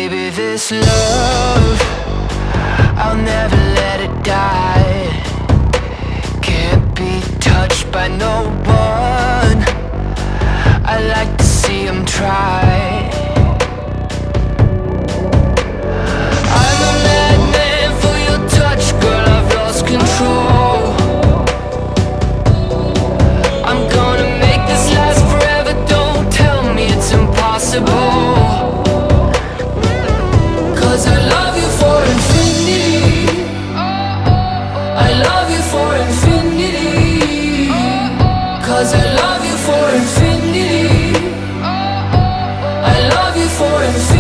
Baby, this love, I'll never let it die. Can't be touched by no one. I like to see them try. I'm a madman for your touch, girl, I've lost control. I'm gonna make this last forever, don't tell me it's impossible. Cause I love you for infinity. I love you for infinity. Cause I love you for infinity. I love you for infinity.